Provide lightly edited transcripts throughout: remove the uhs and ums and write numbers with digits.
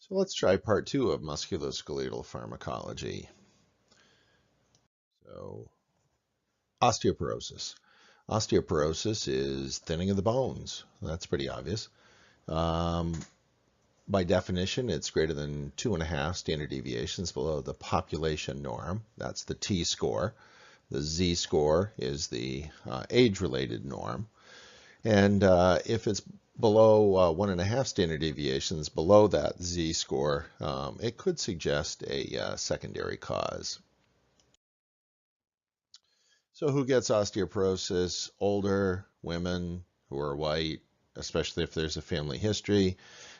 So let's try part 2 of musculoskeletal pharmacology. So osteoporosis. Osteoporosis is thinning of the bones. That's pretty obvious. Um, by definition, it's greater than 2.5 standard deviations below the population norm. That's the T score. The Z score is the age-related norm. And if it's below 1.5 standard deviations below that Z score, it could suggest a secondary cause. So who gets osteoporosis? Older women who are white, especially if there's a family history,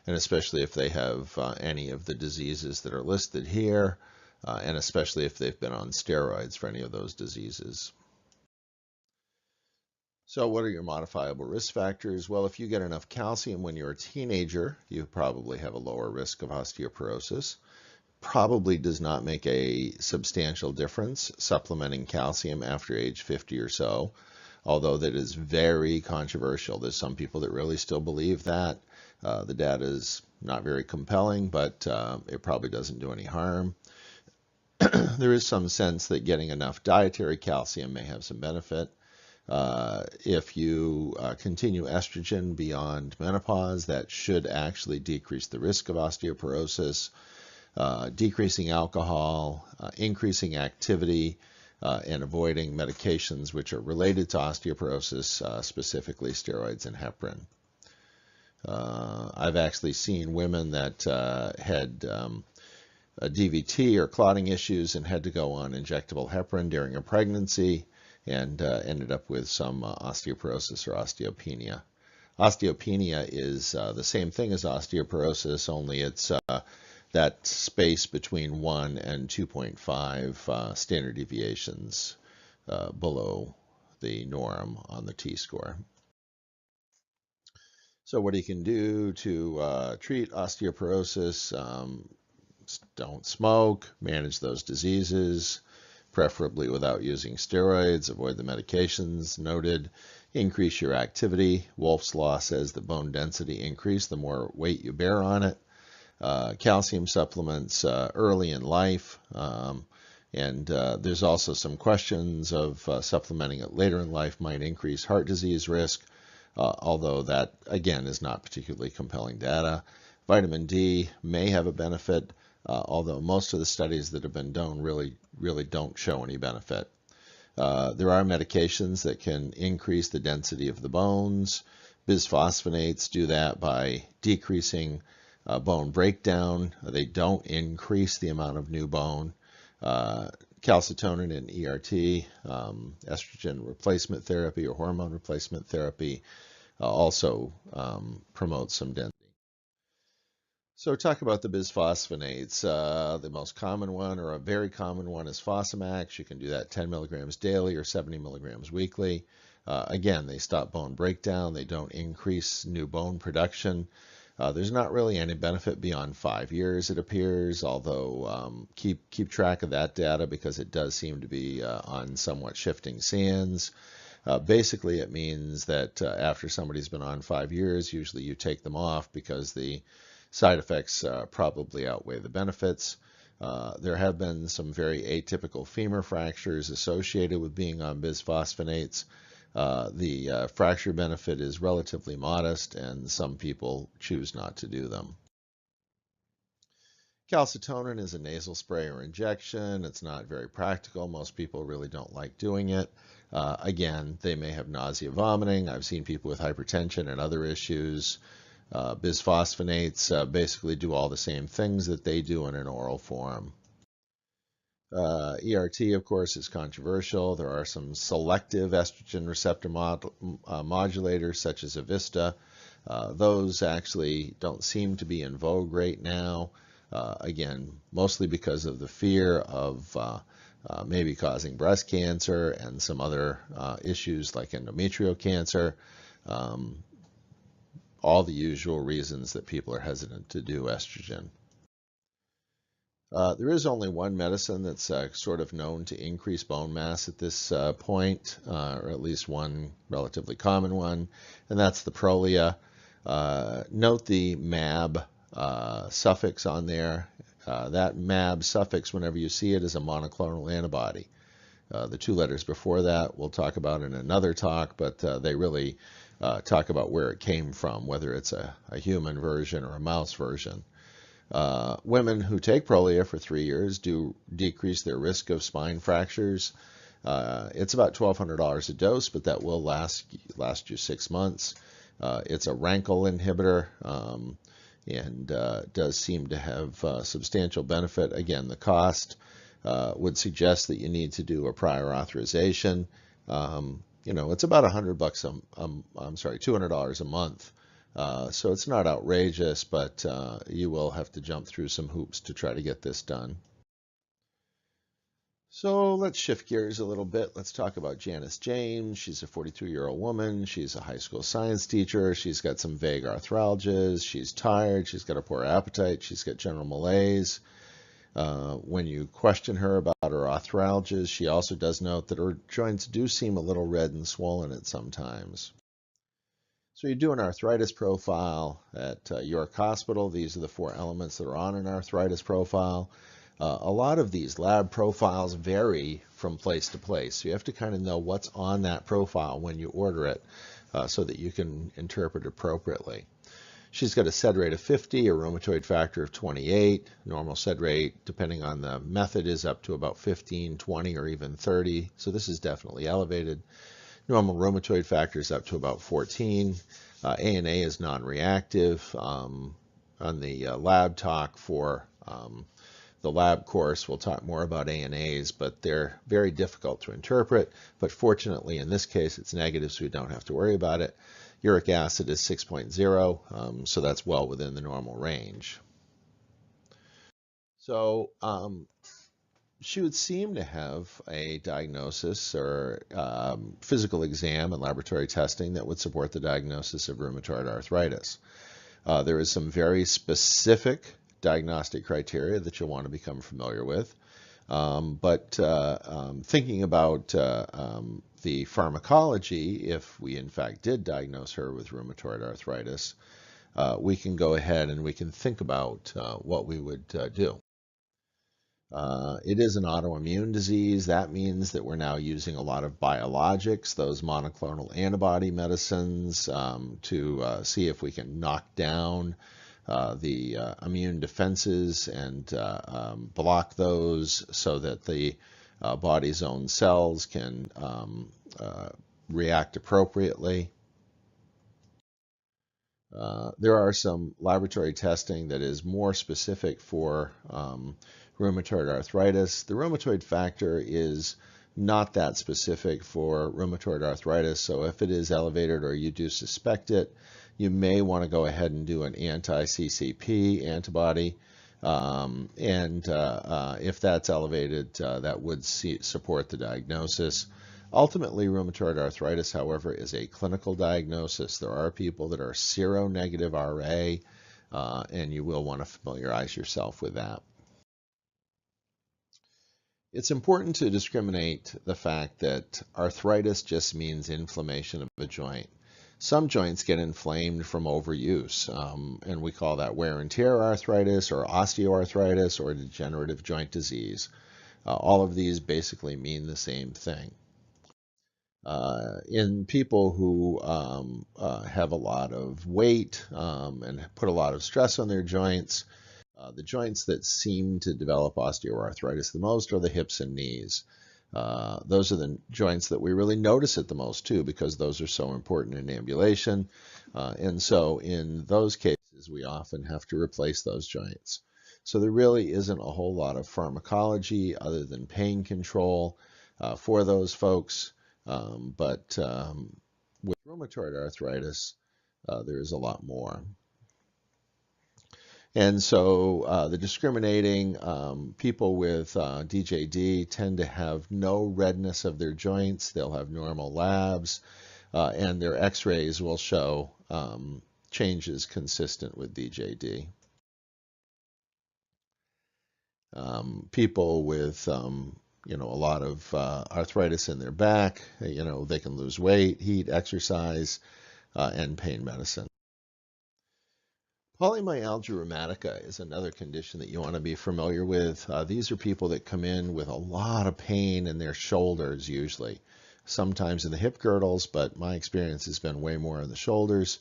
and especially if they have any of the diseases that are listed here, and especially if they've been on steroids for any of those diseases. So what are your modifiable risk factors? Well, if you get enough calcium when you're a teenager, you probably have a lower risk of osteoporosis. Probably does not make a substantial difference supplementing calcium after age 50 or so, although that is very controversial. There's some people that really still believe that. The data is not very compelling, but it probably doesn't do any harm. There is some sense that getting enough dietary calcium may have some benefit. If you continue estrogen beyond menopause, that should actually decrease the risk of osteoporosis. Decreasing alcohol, increasing activity, and avoiding medications which are related to osteoporosis, specifically steroids and heparin. I've actually seen women that had a DVT or clotting issues and had to go on injectable heparin during a pregnancy and ended up with some osteoporosis or osteopenia. Osteopenia is the same thing as osteoporosis, only it's that space between 1 and 2.5 standard deviations below the norm on the T-score. So what you can do to treat osteoporosis, don't smoke, manage those diseases, preferably without using steroids, avoid the medications noted, increase your activity. Wolff's Law says the bone density increase the more weight you bear on it. Calcium supplements early in life, and there's also some questions of supplementing it later in life might increase heart disease risk, although that, again, is not particularly compelling data. Vitamin D may have a benefit, although most of the studies that have been done really don't show any benefit. There are medications that can increase the density of the bones. Bisphosphonates do that by decreasing bone breakdown. They don't increase the amount of new bone. Calcitonin and ERT, estrogen replacement therapy or hormone replacement therapy, also promotes some density. So talk about the bisphosphonates. The most common one, or a very common one, is Fosamax. You can do that 10 milligrams daily or 70 milligrams weekly. Again, they stop bone breakdown. They don't increase new bone production. There's not really any benefit beyond 5 years, it appears, although keep track of that data because it does seem to be on somewhat shifting sands. Basically, it means that after somebody's been on 5 years, usually you take them off because the side effects probably outweigh the benefits. There have been some very atypical femur fractures associated with being on bisphosphonates. The fracture benefit is relatively modest, and some people choose not to do them. Calcitonin is a nasal spray or injection. It's not very practical. Most people really don't like doing it. Again, they may have nausea, vomiting. I've seen people with hypertension and other issues. Bisphosphonates basically do all the same things that they do in an oral form. ERT, of course, is controversial. There are some selective estrogen receptor modulators, such as Avista. Those actually don't seem to be in vogue right now. Again, mostly because of the fear of maybe causing breast cancer and some other issues like endometrial cancer. All the usual reasons that people are hesitant to do estrogen. There is only one medicine that's sort of known to increase bone mass at this point, or at least one relatively common one, and that's the Prolia. Note the MAB suffix on there. That MAB suffix, whenever you see it, is a monoclonal antibody. The two letters before that we'll talk about in another talk, but they really talk about where it came from, whether it's a human version or a mouse version. Women who take Prolia for 3 years do decrease their risk of spine fractures. It's about $1,200 a dose, but that will last you 6 months. It's a rankle inhibitor and does seem to have substantial benefit. Again, the cost would suggest that you need to do a prior authorization. It's about $100 I'm sorry, $200 a month. So it's not outrageous, but you will have to jump through some hoops to try to get this done. So let's shift gears a little bit. Let's talk about Janice James. She's a 42-year-old woman. She's a high school science teacher. She's got some vague arthralgias. She's tired. She's got a poor appetite. She's got general malaise. When you question her about her arthralgias, she also does note that her joints do seem a little red and swollen at some times. So you do an arthritis profile at York Hospital. These are the 4 elements that are on an arthritis profile. A lot of these lab profiles vary from place to place. So you have to kind of know what's on that profile when you order it so that you can interpret appropriately. She's got a SED rate of 50, a rheumatoid factor of 28. Normal SED rate, depending on the method, is up to about 15, 20, or even 30. So this is definitely elevated. Normal rheumatoid factor is up to about 14. ANA is non-reactive. On the lab talk for the lab course, we'll talk more about ANAs, but they're very difficult to interpret. But fortunately, in this case, it's negative, so we don't have to worry about it. Uric acid is 6.0, so that's well within the normal range. So she would seem to have a diagnosis or physical exam and laboratory testing that would support the diagnosis of rheumatoid arthritis. There is some very specific diagnostic criteria that you'll want to become familiar with. But thinking about the pharmacology, if we in fact did diagnose her with rheumatoid arthritis, we can go ahead and we can think about what we would do. It is an autoimmune disease. That means that we're now using a lot of biologics, those monoclonal antibody medicines, to see if we can knock down the immune defenses and block those so that the body's own cells can react appropriately. There are some laboratory testing that is more specific for rheumatoid arthritis. The rheumatoid factor is not that specific for rheumatoid arthritis, so if it is elevated or you do suspect it, you may want to go ahead and do an anti-CCP antibody, and if that's elevated, that would support the diagnosis. Ultimately, rheumatoid arthritis, however, is a clinical diagnosis. There are people that are seronegative RA, and you will want to familiarize yourself with that. It's important to discriminate the fact that arthritis just means inflammation of a joint. Some joints get inflamed from overuse, and we call that wear and tear arthritis or osteoarthritis or degenerative joint disease. All of these basically mean the same thing. In people who have a lot of weight and put a lot of stress on their joints, the joints that seem to develop osteoarthritis the most are the hips and knees. Those are the joints that we really notice it the most too, because those are so important in ambulation. And so in those cases, we often have to replace those joints. So there really isn't a whole lot of pharmacology other than pain control for those folks. But with rheumatoid arthritis, there is a lot more. And so the discriminating people with DJD tend to have no redness of their joints. They'll have normal labs, and their x-rays will show changes consistent with DJD. People with a lot of arthritis in their back, they can lose weight, heat, exercise, and pain medicine. Polymyalgia rheumatica is another condition that you want to be familiar with. These are people that come in with a lot of pain in their shoulders usually, sometimes in the hip girdles, but my experience has been way more in the shoulders.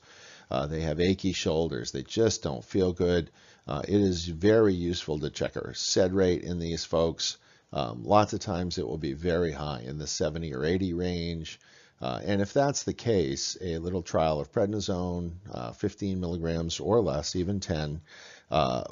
They have achy shoulders. They just don't feel good. It is very useful to check our SED rate in these folks. Lots of times it will be very high in the 70 or 80 range. And if that's the case, a little trial of prednisone, 15 milligrams or less, even 10,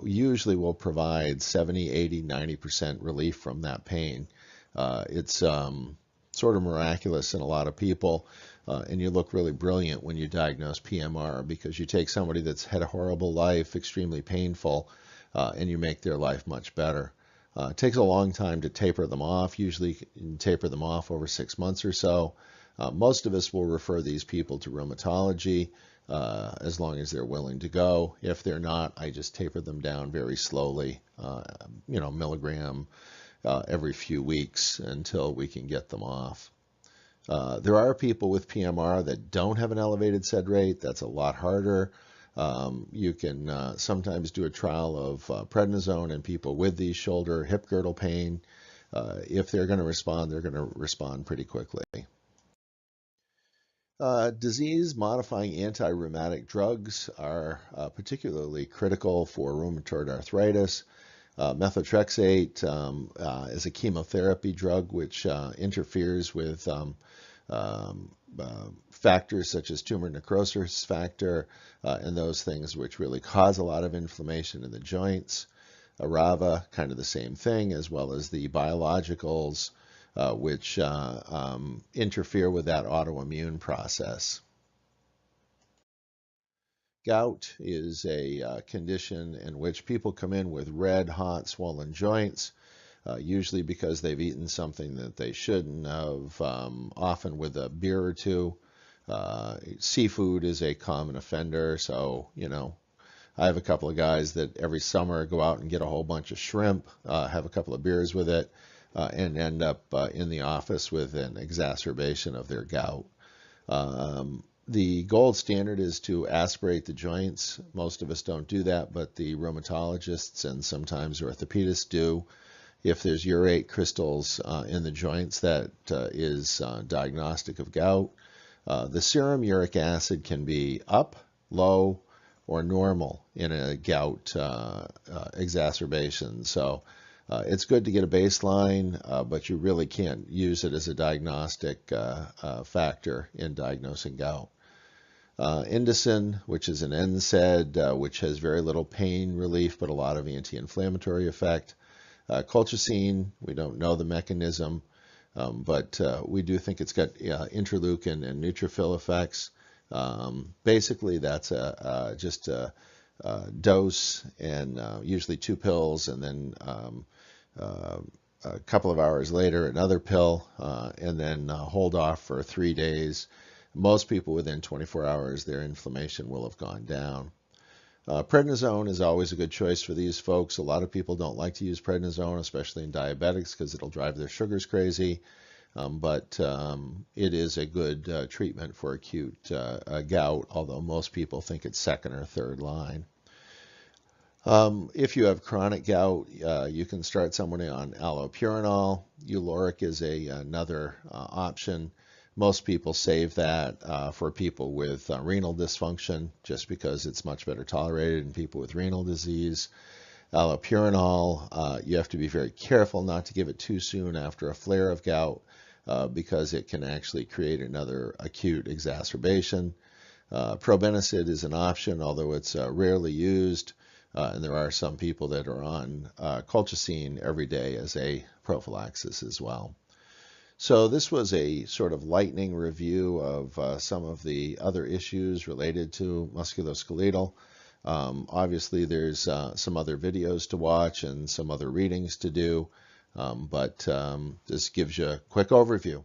usually will provide 70, 80, 90% relief from that pain. It's sort of miraculous in a lot of people, and you look really brilliant when you diagnose PMR because you take somebody that's had a horrible life, extremely painful, and you make their life much better. It takes a long time to taper them off. Usually you can taper them off over 6 months or so. Most of us will refer these people to rheumatology as long as they're willing to go. If they're not, I just taper them down very slowly, milligram every few weeks until we can get them off. There are people with PMR that don't have an elevated SED rate. That's a lot harder. You can sometimes do a trial of prednisone in people with these shoulder hip girdle pain. If they're going to respond, they're going to respond pretty quickly. Disease-modifying anti-rheumatic drugs are particularly critical for rheumatoid arthritis. Methotrexate is a chemotherapy drug which interferes with factors such as tumor necrosis factor and those things which really cause a lot of inflammation in the joints. Arava, kind of the same thing, as well as the biologicals which interfere with that autoimmune process. Gout is a condition in which people come in with red, hot, swollen joints, usually because they've eaten something that they shouldn't have, often with a beer or two. Seafood is a common offender, so, I have a couple of guys that every summer go out and get a whole bunch of shrimp, have a couple of beers with it, and end up in the office with an exacerbation of their gout. The gold standard is to aspirate the joints. Most of us don't do that, but the rheumatologists and sometimes orthopedists do. If there's urate crystals in the joints, that is diagnostic of gout. The serum uric acid can be up, low, or normal in a gout exacerbation. So it's good to get a baseline, but you really can't use it as a diagnostic factor in diagnosing gout. Indocin, which is an NSAID, which has very little pain relief, but a lot of anti-inflammatory effect. Colchicine, we don't know the mechanism, but we do think it's got interleukin and neutrophil effects. Basically, that's just a dose and usually 2 pills, and then a couple of hours later another pill, and then hold off for 3 days. Most people within 24 hours, their inflammation will have gone down. Prednisone is always a good choice for these folks. A lot of people don't like to use prednisone, especially in diabetics, because it'll drive their sugars crazy. But it is a good treatment for acute gout, although most people think it's second or third line. If you have chronic gout, you can start somebody on allopurinol. Uloric is another option. Most people save that for people with renal dysfunction, just because it's much better tolerated in people with renal disease. Allopurinol, you have to be very careful not to give it too soon after a flare of gout, because it can actually create another acute exacerbation. Probenecid is an option, although it's rarely used, and there are some people that are on colchicine every day as a prophylaxis as well. So this was a sort of lightning review of some of the other issues related to musculoskeletal. Obviously, there's some other videos to watch and some other readings to do, but this gives you a quick overview.